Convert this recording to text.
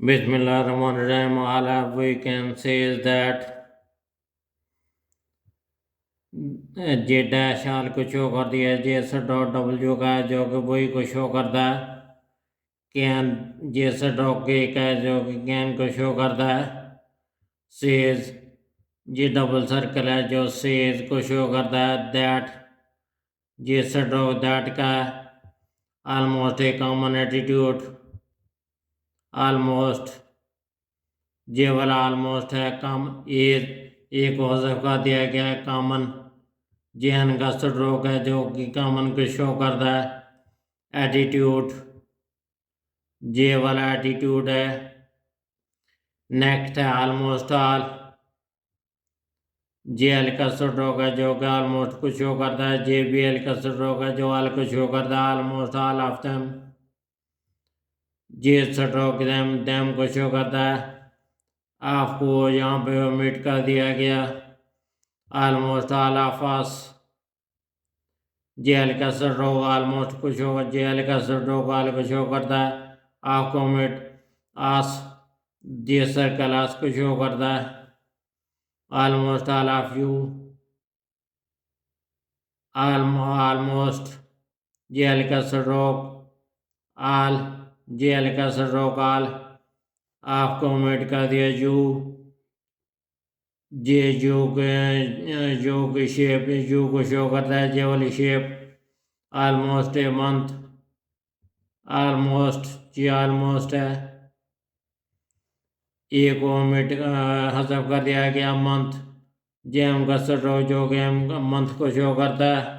Bismillahirrahmanirrahim. All we can say is that J dash all को show कर दिया जे S dot W का है जो कि वही को शो करता है कैन जे एस डॉट के का है जो कि कैन को शो करता है सेज जे डबल सर्कल है जो सेज को शो करता है that J S dot that का ऑलमोस्ट ए कॉमन एटीट्यूड ऑलमोस्ट जे वाला ऑलमोस्ट है कम एक वजह का दिया गया है कॉमन जेन का स्ट्रोक है जो कि कॉमन को शो करता है एटीट्यूड जे वाला एटीट्यूड है नेक्स्ट है ऑलमोस्ट ऑल जे एल का स्ट्रोक है जो कि ऑलमोस्ट को शो करता है जे बी एल का स्ट्रोक है जो ऑल को शो करता है almost all of them J stroke them को शो करता है आपको यहाँ पे ओमिट कर दिया गया almost all of us J L का स्ट्रोक ऑलमोस्ट कुछ होगा जेल का स्ट्रोक ऑल को शो करता है आपको ओमिट आस जे सर्कल आस को शो करता है almost all of you almost J L का स्ट्रोक ऑल जेल का स्ट्रोक ऑल आपको ओमिट कर दिया यू जे जो के शेप जो को शो करता है जे वाली shape almost a month almost J almost है एक ओमिट हसब कर दिया गया मंथ जे हम का स्ट्रोक जो कि हम मंथ को शो करता है